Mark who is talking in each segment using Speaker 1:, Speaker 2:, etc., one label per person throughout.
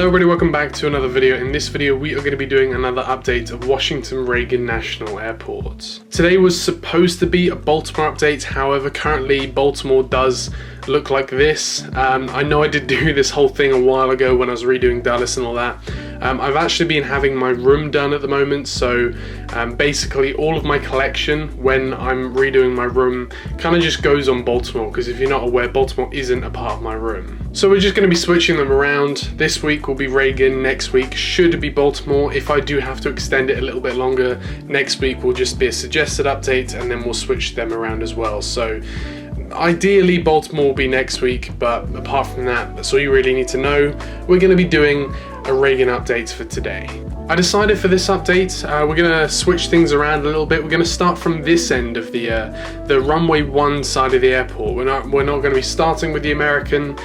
Speaker 1: Hello everybody, welcome back to another video. In this video we are going to be doing another update of Washington Reagan National Airport. Today was supposed to be a Baltimore update, however currently Baltimore does look like this. I know I did do this whole thing a while ago when I was redoing Dallas and all that. I've actually been having my room done at the moment, so basically all of my collection when I'm redoing my room kind of just goes on Baltimore, because if you're not aware, Baltimore isn't a part of my room. So we're just going to be switching them around. This week will be Reagan, next week should be Baltimore. If I do have to extend it a little bit longer, next week will just be a suggested update and then we'll switch them around as well. So ideally Baltimore will be next week, but apart from that, that's all you really need to know. We're going to be doing a Reagan update for today. I decided for this update, we're going to switch things around a little bit. We're going to start from this end of the runway 1 side of the airport. We're not going to be starting with the American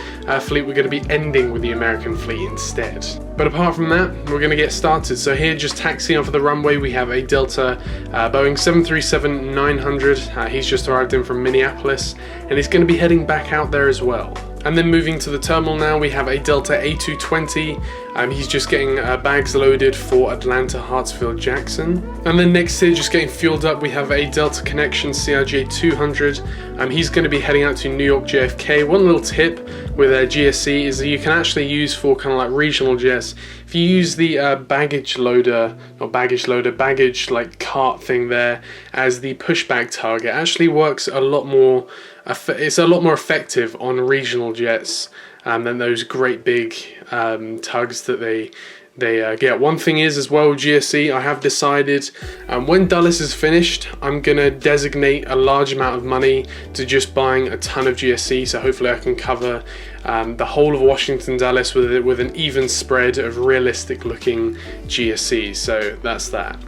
Speaker 1: fleet, we're going to be ending with the American fleet instead. But apart from that, we're going to get started. So here, just taxiing off of the runway, we have a Delta Boeing 737-900. He's just arrived in from Minneapolis, and he's going to be heading back out there as well. And then moving to the terminal now, we have a Delta A220. He's just getting bags loaded for Atlanta, Hartsfield, Jackson. And then next here, just getting fueled up, we have a Delta Connection CRJ 200. He's going to be heading out to New York JFK. One little tip with a GSC is that you can actually use for kind of like regional jets. If you use the baggage like cart thing there as the pushback tug, it actually works a lot more. It's a lot more effective on regional jets than those great big tugs that they get. One thing is as well, GSC, I have decided when Dulles is finished, I'm gonna designate a large amount of money to just buying a ton of GSC, so hopefully I can cover the whole of Washington Dulles with an even spread of realistic looking GSC. So that's that.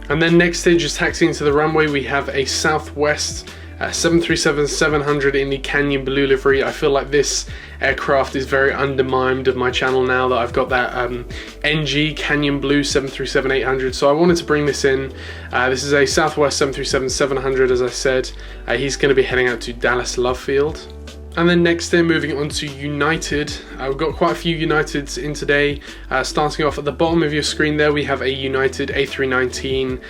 Speaker 1: And then next stage, just taxiing to the runway, we have a Southwest 737-700 in the Canyon Blue livery. I feel like this aircraft is very undermined of my channel now that I've got that NG Canyon Blue 737-800, so I wanted to bring this in. This is a Southwest 737-700, as I said. He's going to be heading out to Dallas Love Field. And then next then, moving on to United. We've got quite a few Uniteds in today. Starting off at the bottom of your screen there, we have a United A319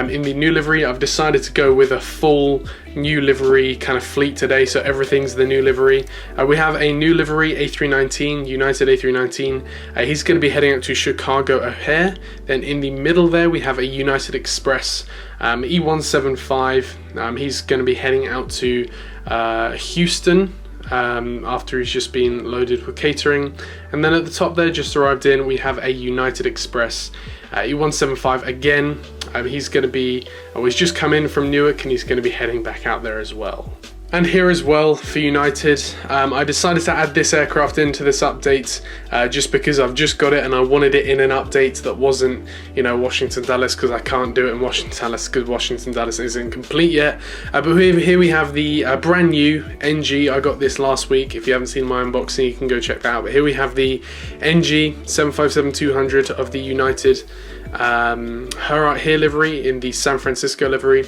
Speaker 1: in the new livery. I've decided to go with a full new livery kind of fleet today, so everything's the new livery. We have a new livery A319, United A319. He's going to be heading out to Chicago O'Hare. Then in the middle there, we have a United Express E175. He's going to be heading out to Houston. After he's just been loaded with catering. And then at the top there, just arrived in, we have a United Express E175 again. He's going to be, he's just come in from Newark and he's going to be heading back out there as well. And here as well for United, I decided to add this aircraft into this update just because I've just got it and I wanted it in an update that wasn't, you know, Washington Dulles, because I can't do it in Washington Dulles because Washington Dulles isn't complete yet. But here we have the brand new NG. I got this last week. If you haven't seen my unboxing, you can go check that out. But here we have the NG 757-200 of the United here livery in the San Francisco livery.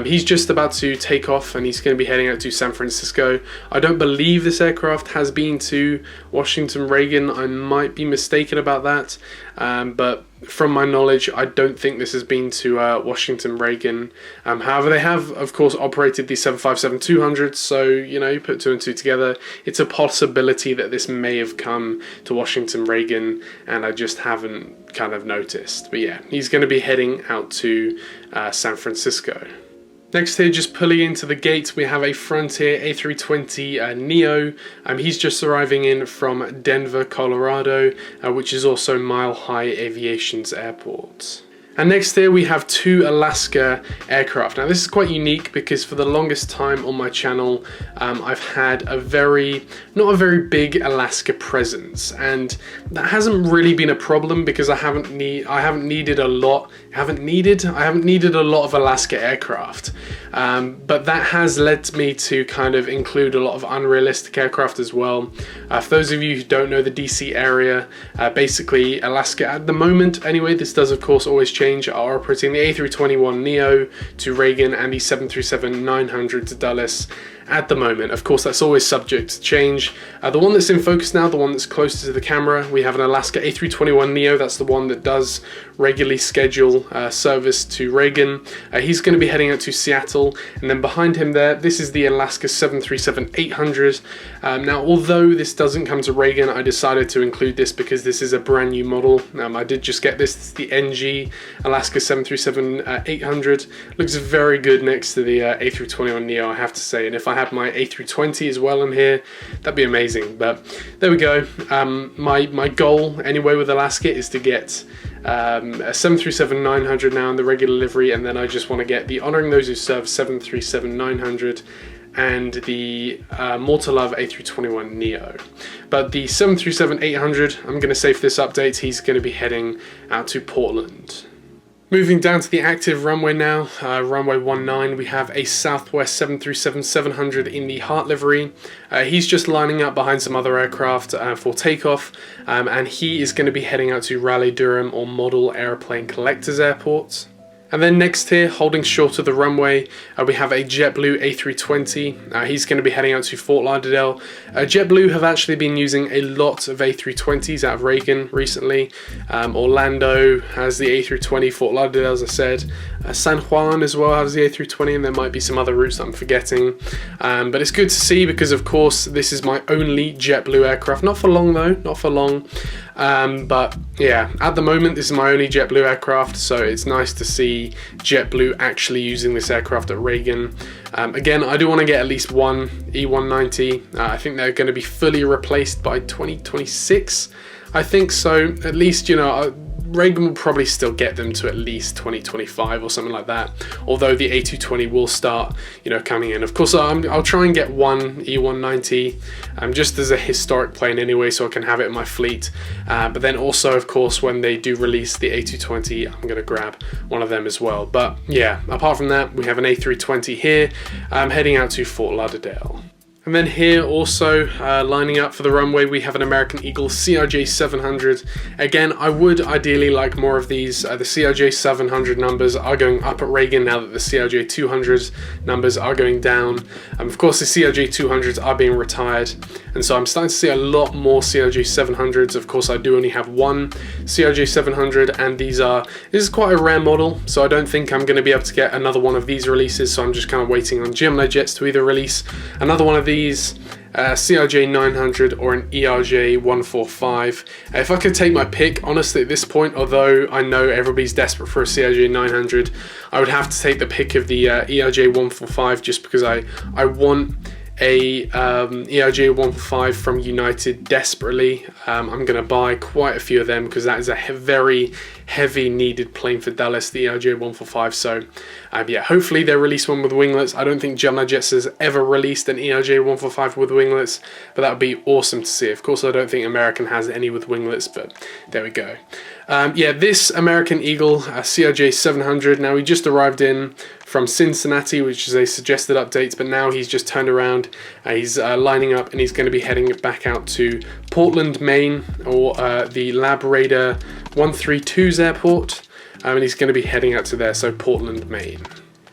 Speaker 1: He's just about to take off and he's going to be heading out to San Francisco. I don't believe this aircraft has been to Washington Reagan. I might be mistaken about that, but from my knowledge, I don't think this has been to Washington Reagan. However, they have, of course, operated the 757-200, so, you know, you put two and two together, it's a possibility that this may have come to Washington Reagan, and I just haven't kind of noticed. But yeah, he's going to be heading out to San Francisco. Next here, just pulling into the gate, we have a Frontier A320 Neo. He's just arriving in from Denver, Colorado, which is also Mile High Aviation's airport. And next here we have two Alaska aircraft. Now this is quite unique because for the longest time on my channel I've had not a very big Alaska presence, and that hasn't really been a problem because I haven't needed a lot of Alaska aircraft, but that has led me to kind of include a lot of unrealistic aircraft as well. For those of you who don't know the DC area, basically Alaska at the moment anyway, this does of course always change change are operating the A321neo to Reagan and the 737-900 to Dulles at the moment. Of course, that's always subject to change. The one that's in focus now, the one that's closest to the camera, we have an Alaska A321neo. That's the one that does regularly schedule service to Reagan. He's going to be heading out to Seattle, and then behind him there, this is the Alaska 737-800. Now, although this doesn't come to Reagan, I decided to include this because this is a brand new model. I did just get this. It's the NG Alaska 737-800. Looks very good next to the A321neo, I have to say. And if I had my A320 as well in here, that'd be amazing. But there we go. My goal anyway with Alaska is to get a 737-900 now in the regular livery, and then I just want to get the Honoring Those Who Serve 737-900 and the More to Love A321neo. But the 737-800, I'm going to say for this update, he's going to be heading out to Portland. Moving down to the active runway now, runway 19, we have a Southwest 737-700 in the Heart livery. He's just lining up behind some other aircraft for takeoff, and he is going to be heading out to Raleigh-Durham or Model Airplane Collectors Airport. And then next here, holding short of the runway, we have a JetBlue A320. He's going to be heading out to Fort Lauderdale. JetBlue have actually been using a lot of A320s out of Reagan recently. Orlando has the A320, Fort Lauderdale, as I said. San Juan as well has the A320, and there might be some other routes that I'm forgetting. But it's good to see because, of course, this is my only JetBlue aircraft. Not for long, though, not for long. But yeah, at the moment, this is my only JetBlue aircraft, so it's nice to see JetBlue actually using this aircraft at Reagan. Again, I do want to get at least one E190. I think they're going to be fully replaced by 2026. I think so. At least, you know, Reagan will probably still get them to at least 2025 or something like that. Although the A220 will start, you know, coming in. Of course, I'll try and get one E190 just as a historic plane anyway, so I can have it in my fleet. But then also, of course, when they do release the A220, I'm going to grab one of them as well. But yeah, apart from that, we have an A320 here, heading out to Fort Lauderdale. And then here also lining up for the runway, we have an American Eagle CRJ 700. Again, I would ideally like more of these. The CRJ 700 numbers are going up at Reagan now that the CRJ 200 numbers are going down. Of course, the CRJ 200s are being retired, and so I'm starting to see a lot more CRJ 700s. Of course, I do only have one CRJ 700, and this is quite a rare model, so I don't think I'm going to be able to get another one of these releases. So I'm just kind of waiting on Gemini Jets to either release another one of these, CRJ 900 or an ERJ 145. If I could take my pick, honestly, at this point, although I know everybody's desperate for a CRJ 900, I would have to take the pick of the ERJ 145 just because I want a ERJ 145 from United desperately. I'm going to buy quite a few of them because that is a very heavy needed plane for Dallas, the ERJ 145. So yeah, hopefully they release one with winglets. I don't think Gemini Jets has ever released an ERJ 145 with winglets, but that would be awesome to see. Of course, I don't think American has any with winglets, but there we go. Yeah, this American Eagle CRJ 700, now he just arrived in from Cincinnati, which is a suggested update, but now he's just turned around, he's lining up, and he's going to be heading back out to Portland, Maine, or the Lab Raider 132's airport, and he's going to be heading out to there, so Portland, Maine.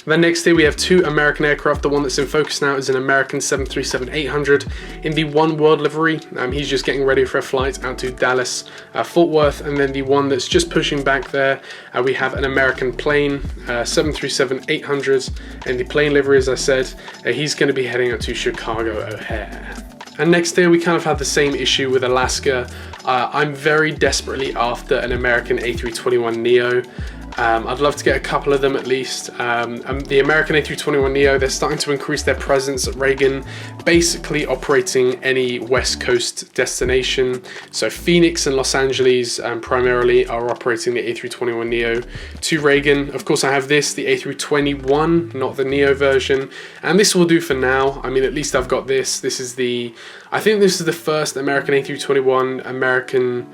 Speaker 1: Then next here we have two American aircraft. The one that's in focus now is an American 737-800 in the One World livery. He's just getting ready for a flight out to Dallas, Fort Worth, and then the one that's just pushing back there, we have an American plane, 737-800 in the plane livery, as I said. He's going to be heading out to Chicago O'Hare. And next here we kind of have the same issue with Alaska. I'm very desperately after an American A321neo. I'd love to get a couple of them at least. The American A321neo, they're starting to increase their presence at Reagan, basically operating any West Coast destination. So Phoenix and Los Angeles primarily are operating the A321neo to Reagan. Of course, I have this, the A321, not the Neo version, and this will do for now. I mean, at least I've got this. I think this is the first American A321 American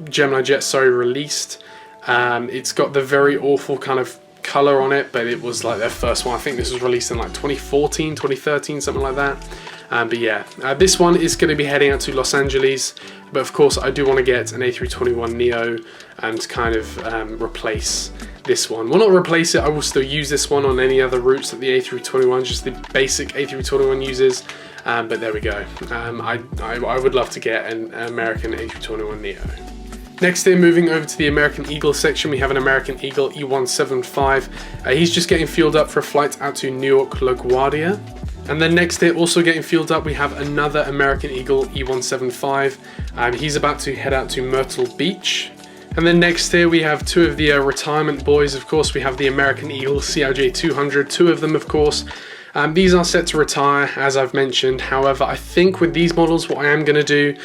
Speaker 1: Gemini Jet, released. It's got the very awful kind of color on it, but it was like their first one. I think this was released in like 2014, 2013, something like that. But yeah, this one is going to be heading out to Los Angeles, but of course I do want to get an A321neo and kind of replace this one. Well, not replace it, I will still use this one on any other routes that the A321, just the basic A321 uses. But there we go. I would love to get an American A321neo. Next here, moving over to the American Eagle section, we have an American Eagle E175. He's just getting fueled up for a flight out to New York LaGuardia. And then next here, also getting fueled up, we have another American Eagle E175. He's about to head out to Myrtle Beach. And then next here we have two of the retirement boys. Of course, we have the American Eagle CRJ 200, two of them of course. These are set to retire, as I've mentioned. However, I think with these models, what I am going to do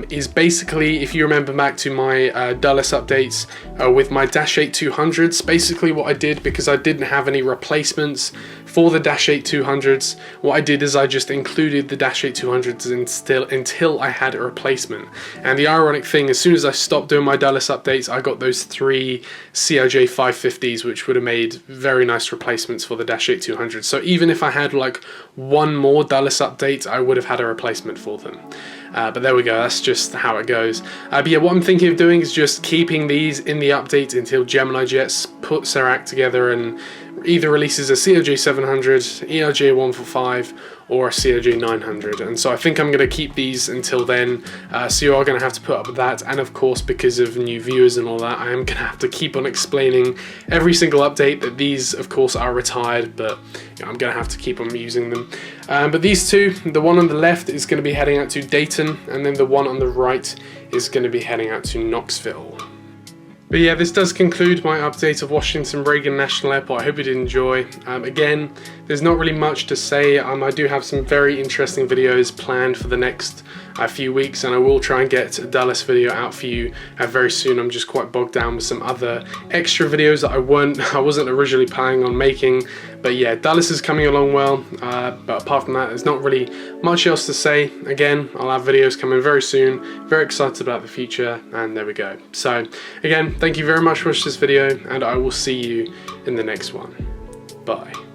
Speaker 1: is basically, if you remember back to my Dulles updates with my Dash 8 200s, basically what I did, because I didn't have any replacements for the Dash 8 200s, what I did is I just included the Dash 8 200s until I had a replacement. And the ironic thing, as soon as I stopped doing my Dulles updates, I got those 3 CRJ 550s, which would have made very nice replacements for the Dash 8 200s. So even if I had like one more Dulles update, I would have had a replacement for them. But there we go, that's just how it goes. But yeah, what I'm thinking of doing is just keeping these in the update until Gemini Jets puts their act together and either releases a CRJ 700, ERJ 145, or a CRJ 900. And so I think I'm going to keep these until then. So you are going to have to put up with that. And of course, because of new viewers and all that, I am going to have to keep on explaining every single update that these, of course, are retired. But you know, I'm going to have to keep on using them. But these two, the one on the left is going to be heading out to Dayton, and then the one on the right is going to be heading out to Knoxville. But yeah, this does conclude my update of Washington Reagan National Airport. I hope you did enjoy. Again, there's not really much to say. I do have some very interesting videos planned for the next few weeks, and I will try and get a Dulles video out for you very soon. I'm just quite bogged down with some other extra videos that I wasn't originally planning on making. But yeah, Dulles is coming along well. But apart from that, there's not really much else to say. Again, I'll have videos coming very soon. Very excited about the future, and there we go. So again, thank you very much for watching this video, and I will see you in the next one. Bye.